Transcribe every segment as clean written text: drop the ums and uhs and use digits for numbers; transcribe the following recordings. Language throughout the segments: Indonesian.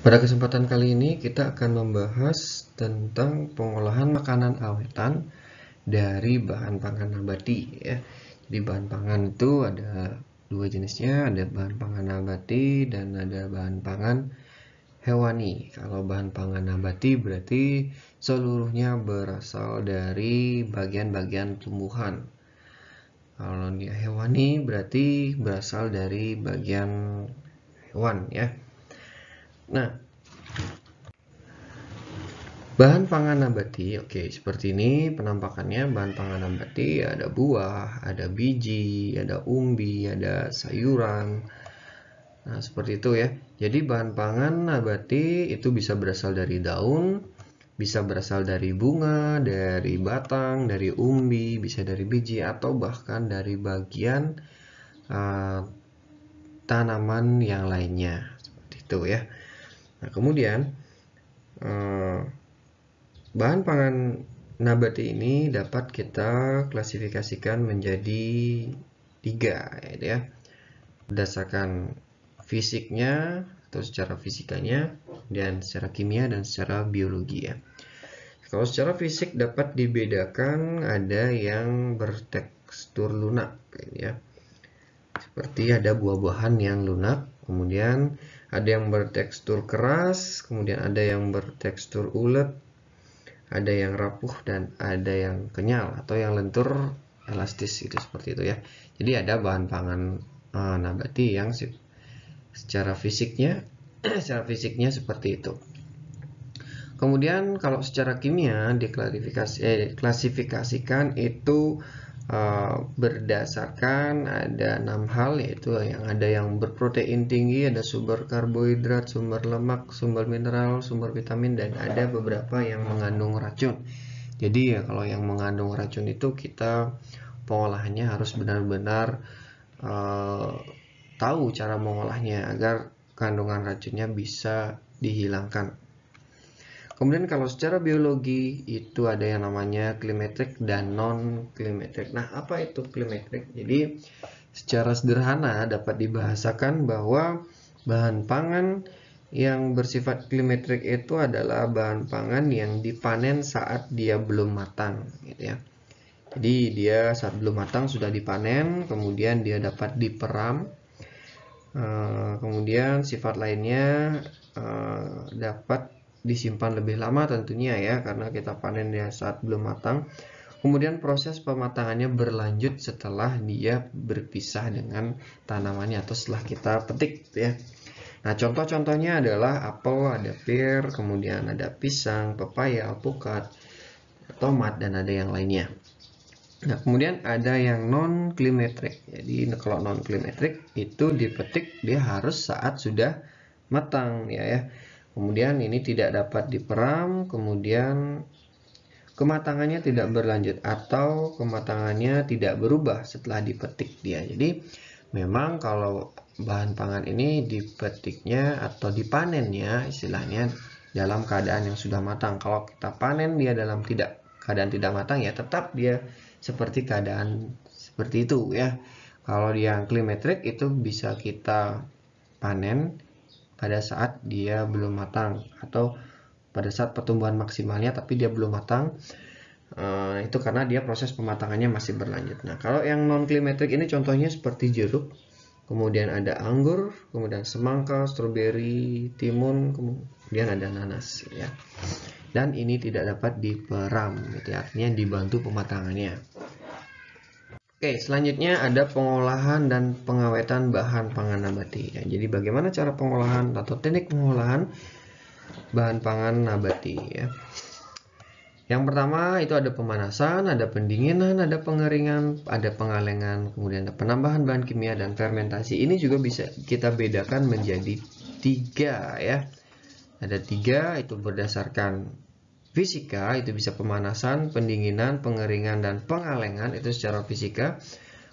Pada kesempatan kali ini kita akan membahas tentang pengolahan makanan awetan dari bahan pangan nabati ya. Jadi bahan pangan itu ada dua jenisnya, ada bahan pangan nabati dan ada bahan pangan hewani. Kalau bahan pangan nabati berarti seluruhnya berasal dari bagian-bagian tumbuhan. Kalau dia hewani berarti berasal dari bagian hewan ya. Nah, bahan pangan nabati, oke, seperti ini penampakannya. Bahan pangan nabati ada buah, ada biji, ada umbi, ada sayuran. Nah, seperti itu ya. Jadi bahan pangan nabati itu bisa berasal dari daun, bisa berasal dari bunga, dari batang, dari umbi, bisa dari biji, atau bahkan dari bagian tanaman yang lainnya. Seperti itu ya. Nah, kemudian bahan pangan nabati ini dapat kita klasifikasikan menjadi 3 ya, berdasarkan fisiknya atau secara fisikanya, dan secara kimia dan secara biologi ya. Kalau secara fisik dapat dibedakan ada yang bertekstur lunak ya. Seperti ada buah-buahan yang lunak, kemudian ada yang bertekstur keras, kemudian ada yang bertekstur ulet, ada yang rapuh, dan ada yang kenyal atau yang lentur elastis itu, seperti itu ya. Jadi ada bahan pangan nabati yang secara fisiknya seperti itu. Kemudian kalau secara kimia diklasifikasikan itu berdasarkan ada 6 hal, yaitu ada yang berprotein tinggi, ada sumber karbohidrat, sumber lemak, sumber mineral, sumber vitamin, dan ada beberapa yang mengandung racun. Jadi ya kalau yang mengandung racun itu kita pengolahannya harus benar-benar tahu cara mengolahnya agar kandungan racunnya bisa dihilangkan. Kemudian kalau secara biologi itu ada yang namanya klimatrik dan non-klimatrik. Nah, apa itu klimatrik? Jadi secara sederhana dapat dibahasakan bahwa bahan pangan yang bersifat klimatrik itu adalah bahan pangan yang dipanen saat dia belum matang gitu ya. Jadi dia saat belum matang sudah dipanen, kemudian dia dapat diperam. Kemudian sifat lainnya dapat disimpan lebih lama tentunya ya, karena kita panen dia saat belum matang. Kemudian proses pematangannya berlanjut setelah dia berpisah dengan tanamannya atau setelah kita petik ya. Nah, contoh-contohnya adalah apel, ada pir, kemudian ada pisang, pepaya, alpukat, tomat, dan ada yang lainnya. Nah, kemudian ada yang non-klimatrik. Jadi kalau non-klimatrik itu dipetik dia harus saat sudah matang ya. Kemudian ini tidak dapat diperam, kemudian kematangannya tidak berlanjut atau kematangannya tidak berubah setelah dipetik dia. Jadi memang kalau bahan pangan ini dipetiknya atau dipanennya istilahnya dalam keadaan yang sudah matang. Kalau kita panen dia dalam keadaan tidak matang ya tetap dia seperti keadaan seperti itu ya. Kalau yang klimatrik itu bisa kita panen pada saat dia belum matang atau pada saat pertumbuhan maksimalnya tapi dia belum matang. Itu karena dia proses pematangannya masih berlanjut. Nah, kalau yang non klimatrik ini contohnya seperti jeruk, kemudian ada anggur, kemudian semangka, stroberi, timun, kemudian ada nanas ya. Dan ini tidak dapat diperam gitu ya, artinya dibantu pematangannya. Oke, selanjutnya ada pengolahan dan pengawetan bahan pangan nabati ya. Jadi bagaimana cara pengolahan atau teknik pengolahan bahan pangan nabati ya. Yang pertama itu ada pemanasan, ada pendinginan, ada pengeringan, ada pengalengan, kemudian ada penambahan bahan kimia dan fermentasi. Ini juga bisa kita bedakan menjadi 3 ya. Ada 3 itu berdasarkan fisika, itu bisa pemanasan, pendinginan, pengeringan, dan pengalengan itu secara fisika.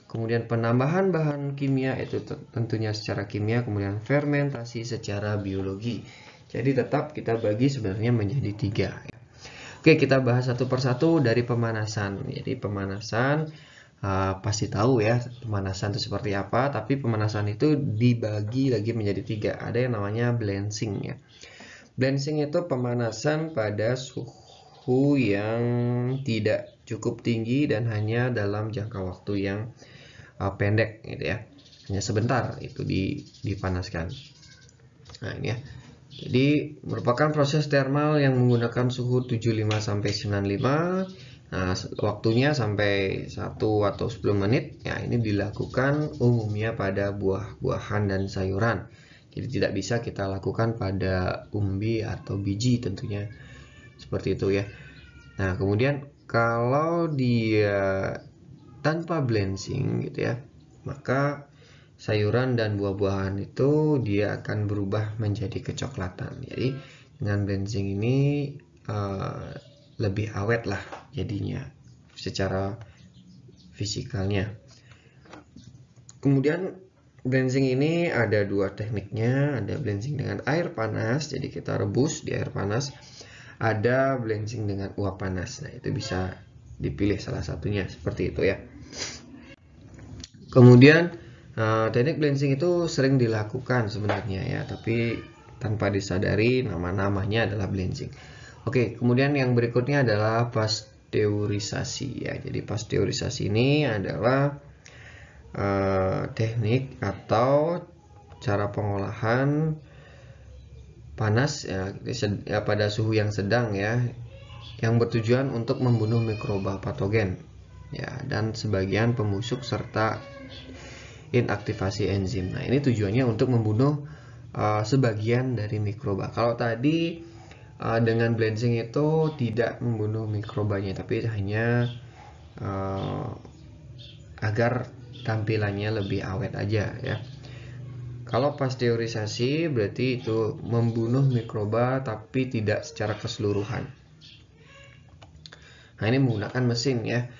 Kemudian penambahan bahan kimia itu tentunya secara kimia, kemudian fermentasi secara biologi. Jadi tetap kita bagi sebenarnya menjadi 3 ya. Oke, kita bahas satu persatu dari pemanasan. Jadi pemanasan pasti tahu ya pemanasan itu seperti apa, tapi pemanasan itu dibagi lagi menjadi 3. Ada yang namanya blanching ya. Blanching itu pemanasan pada suhu yang tidak cukup tinggi dan hanya dalam jangka waktu yang pendek gitu ya. Hanya sebentar itu dipanaskan. Nah, ini ya. Jadi merupakan proses thermal yang menggunakan suhu 75 sampai 95. Nah, waktunya sampai 1 atau 10 menit. Ya, ini dilakukan umumnya pada buah-buahan dan sayuran. Jadi tidak bisa kita lakukan pada umbi atau biji tentunya. Seperti itu ya. Nah, kemudian kalau dia tanpa blanching gitu ya, maka sayuran dan buah-buahan itu dia akan berubah menjadi kecoklatan. Jadi dengan blanching ini lebih awet lah jadinya secara fisikalnya. Kemudian blanching ini ada dua tekniknya, ada blanching dengan air panas, jadi kita rebus di air panas, ada blanching dengan uap panas. Nah, itu bisa dipilih salah satunya seperti itu ya. Kemudian teknik blanching itu sering dilakukan sebenarnya ya, tapi tanpa disadari nama-namanya adalah blanching. Oke, kemudian yang berikutnya adalah pasteurisasi ya. Jadi pasteurisasi ini adalah teknik atau cara pengolahan panas ya, pada suhu yang sedang ya, yang bertujuan untuk membunuh mikroba patogen ya, dan sebagian pembusuk serta inaktivasi enzim. Nah, ini tujuannya untuk membunuh sebagian dari mikroba. Kalau tadi dengan blanching itu tidak membunuh mikrobanya, tapi hanya agar tampilannya lebih awet aja ya. Kalau pasteurisasi berarti itu membunuh mikroba tapi tidak secara keseluruhan. Nah, ini menggunakan mesin ya.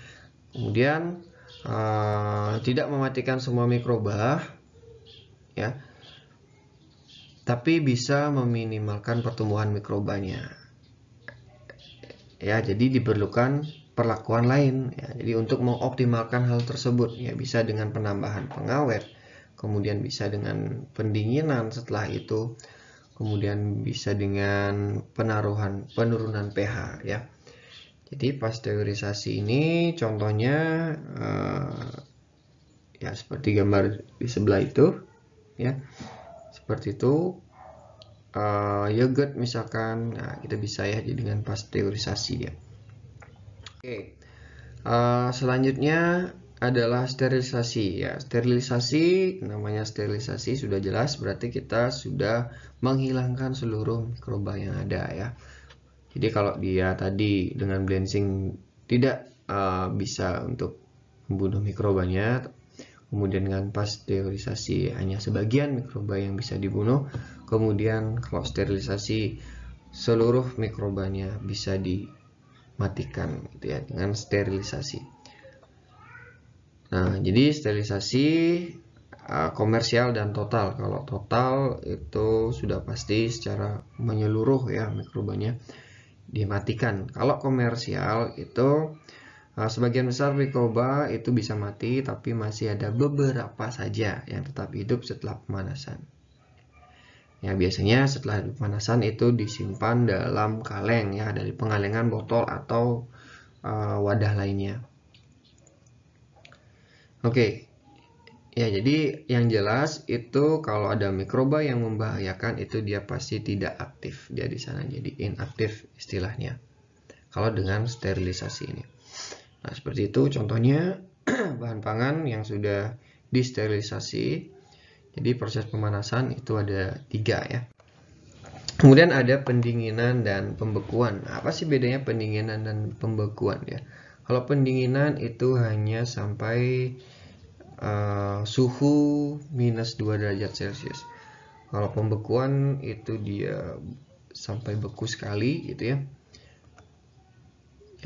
Kemudian tidak mematikan semua mikroba ya, tapi bisa meminimalkan pertumbuhan mikrobanya ya. Jadi diperlukan perlakuan lain ya. Jadi untuk mengoptimalkan hal tersebut ya, bisa dengan penambahan pengawet, kemudian bisa dengan pendinginan setelah itu, kemudian bisa dengan penurunan pH ya. Jadi pasteurisasi ini contohnya ya seperti gambar di sebelah itu ya, seperti itu. Yogurt misalkan, nah kita bisa ya jadi dengan pasteurisasi ya. Oke, selanjutnya adalah sterilisasi ya. Sterilisasi, namanya sterilisasi sudah jelas, berarti kita sudah menghilangkan seluruh mikroba yang ada ya. Jadi kalau dia tadi dengan blanching tidak bisa untuk membunuh mikrobanya, kemudian dengan pasteurisasi hanya sebagian mikroba yang bisa dibunuh, kemudian kalau sterilisasi seluruh mikrobanya bisa dimatikan gitu ya dengan sterilisasi. Nah, jadi sterilisasi komersial dan total. Kalau total itu sudah pasti secara menyeluruh ya mikrobanya dimatikan. Kalau komersial itu sebagian besar mikroba itu bisa mati, tapi masih ada beberapa saja yang tetap hidup setelah pemanasan. Ya, biasanya setelah pemanasan itu disimpan dalam kaleng ya, dari pengalengan botol atau wadah lainnya. Oke. Ya, jadi yang jelas itu kalau ada mikroba yang membahayakan itu dia pasti tidak aktif dia di sana, jadi inaktif istilahnya. Kalau dengan sterilisasi ini. Nah, seperti itu contohnya bahan pangan yang sudah disterilisasi. Jadi proses pemanasan itu ada 3 ya. Kemudian ada pendinginan dan pembekuan. Nah, apa sih bedanya pendinginan dan pembekuan ya? Kalau pendinginan itu hanya sampai suhu minus 2 derajat Celcius. Kalau pembekuan itu dia sampai beku sekali gitu ya.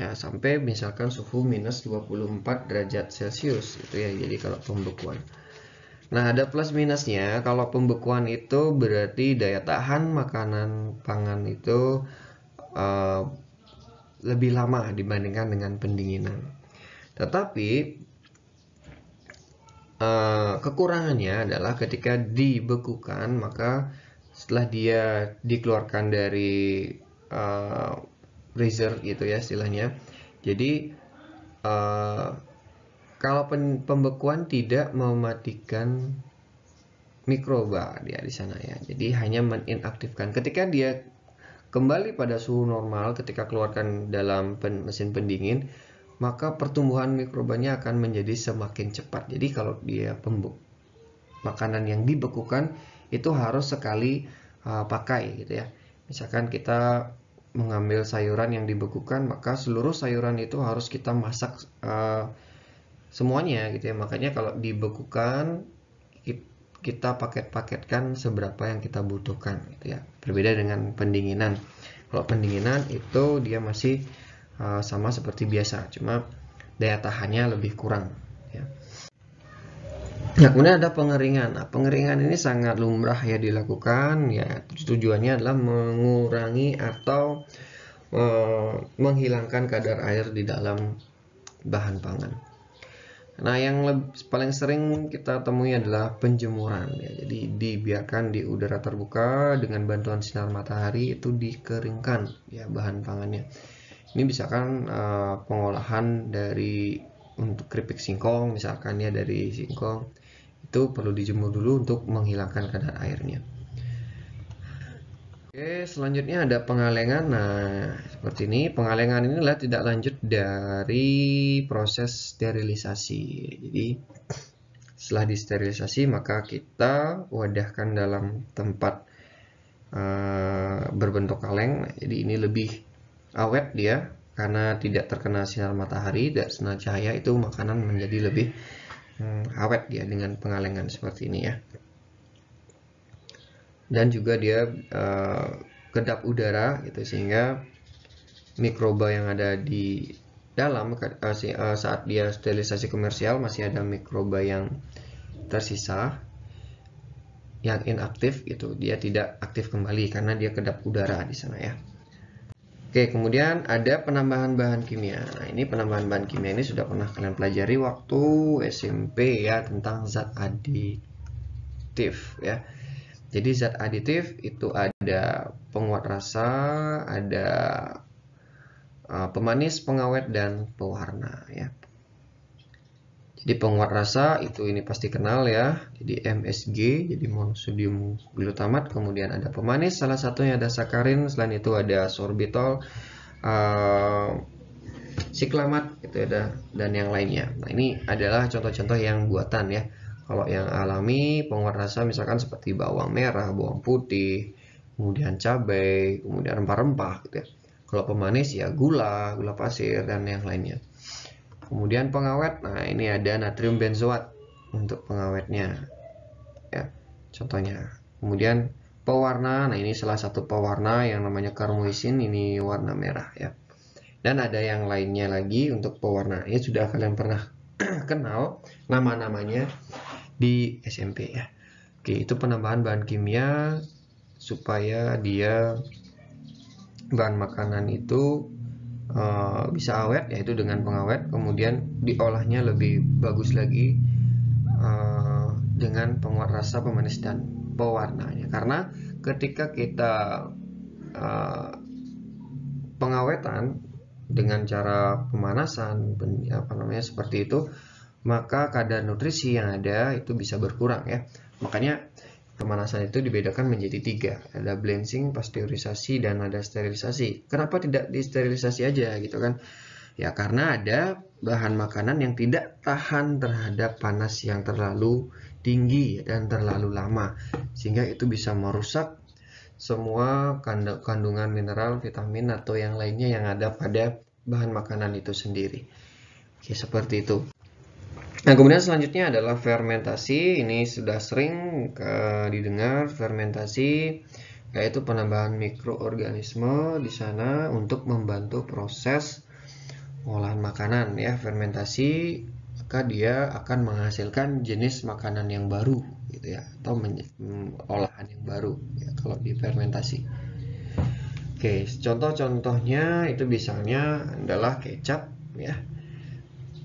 Ya, sampai misalkan suhu minus 24 derajat Celcius itu ya. Jadi kalau pembekuan. Nah, ada plus minusnya. Kalau pembekuan itu berarti daya tahan makanan pangan itu lebih lama dibandingkan dengan pendinginan. Tetapi kekurangannya adalah ketika dibekukan maka setelah dia dikeluarkan dari freezer gitu ya istilahnya. Jadi kalau pembekuan tidak mematikan mikroba dia di sana ya. Jadi hanya menginaktifkan. Ketika dia kembali pada suhu normal ketika keluarkan dalam mesin pendingin, maka pertumbuhan mikrobanya akan menjadi semakin cepat. Jadi kalau dia makanan yang dibekukan itu harus sekali pakai gitu ya. Misalkan kita mengambil sayuran yang dibekukan, maka seluruh sayuran itu harus kita masak semuanya gitu ya. Makanya kalau dibekukan kita paket-paketkan seberapa yang kita butuhkan gitu ya. Berbeda dengan pendinginan. Kalau pendinginan itu dia masih sama seperti biasa, cuma daya tahannya lebih kurang ya. Nah, kemudian ada pengeringan. Nah, pengeringan ini sangat lumrah ya dilakukan ya. Tujuannya adalah mengurangi atau menghilangkan kadar air di dalam bahan pangan. Nah, yang paling sering kita temui adalah penjemuran ya. Jadi dibiarkan di udara terbuka dengan bantuan sinar matahari, itu dikeringkan ya bahan pangannya. Ini misalkan pengolahan dari untuk keripik singkong misalkan ya, dari singkong itu perlu dijemur dulu untuk menghilangkan kadar airnya. Oke, selanjutnya ada pengalengan. Nah, seperti ini. Pengalengan ini adalah tidak lanjut dari proses sterilisasi. Jadi, setelah disterilisasi, maka kita wadahkan dalam tempat berbentuk kaleng. Nah, jadi ini lebih awet dia, karena tidak terkena sinar matahari dan sinar cahaya, itu makanan menjadi lebih awet dia dengan pengalengan seperti ini ya. Dan juga dia kedap udara gitu, sehingga mikroba yang ada di dalam saat dia sterilisasi komersial masih ada mikroba yang tersisa yang inaktif gitu, dia tidak aktif kembali karena dia kedap udara di sana ya. Oke, kemudian ada penambahan bahan kimia. Nah, ini penambahan bahan kimia ini sudah pernah kalian pelajari waktu SMP ya, tentang zat aditif ya. Jadi zat aditif itu ada penguat rasa, ada pemanis, pengawet, dan pewarna ya. Jadi penguat rasa itu ini pasti kenal ya. Jadi MSG, jadi monosodium glutamat. Kemudian ada pemanis, salah satunya ada sakarin. Selain itu ada sorbitol, siklamat gitu ya, dan yang lainnya. Nah, ini adalah contoh-contoh yang buatan ya. Kalau yang alami penguat rasa misalkan seperti bawang merah, bawang putih, kemudian cabai, kemudian rempah-rempah gitu ya. Kalau pemanis ya gula, gula pasir, dan yang lainnya. Kemudian pengawet, nah ini ada natrium benzoat untuk pengawetnya ya, contohnya. Kemudian pewarna, nah ini salah satu pewarna yang namanya karmoisin, ini warna merah ya. Dan ada yang lainnya lagi untuk pewarna. Ini sudah kalian pernah kenal nama-namanya di SMP ya. Oke, itu penambahan bahan kimia supaya dia bahan makanan itu bisa awet, yaitu dengan pengawet. Kemudian diolahnya lebih bagus lagi dengan penguat rasa, pemanis, dan pewarnanya. Karena ketika kita pengawetan dengan cara pemanasan seperti itu, maka kadar nutrisi yang ada itu bisa berkurang ya. Makanya pemanasan itu dibedakan menjadi 3, ada blanching, pasteurisasi, dan ada sterilisasi. Kenapa tidak disterilisasi aja gitu kan? Ya karena ada bahan makanan yang tidak tahan terhadap panas yang terlalu tinggi dan terlalu lama, sehingga itu bisa merusak semua kandungan mineral, vitamin, atau yang lainnya yang ada pada bahan makanan itu sendiri. Oke, seperti itu. Nah, kemudian selanjutnya adalah fermentasi. Ini sudah sering didengar fermentasi, yaitu penambahan mikroorganisme di sana untuk membantu proses olahan makanan ya. Fermentasi, maka dia akan menghasilkan jenis makanan yang baru gitu ya, atau olahan yang baru ya kalau difermentasi. Oke, contoh-contohnya itu misalnya adalah kecap ya.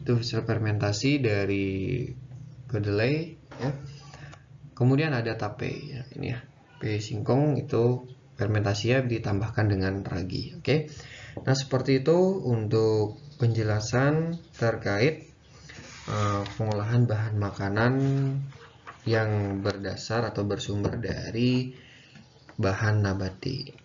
Itu hasil fermentasi dari kedelai ya. Kemudian ada tape ya, ini ya. Tape singkong itu fermentasinya ditambahkan dengan ragi. Oke. Nah, seperti itu untuk penjelasan terkait pengolahan bahan makanan yang berdasar atau bersumber dari bahan nabati.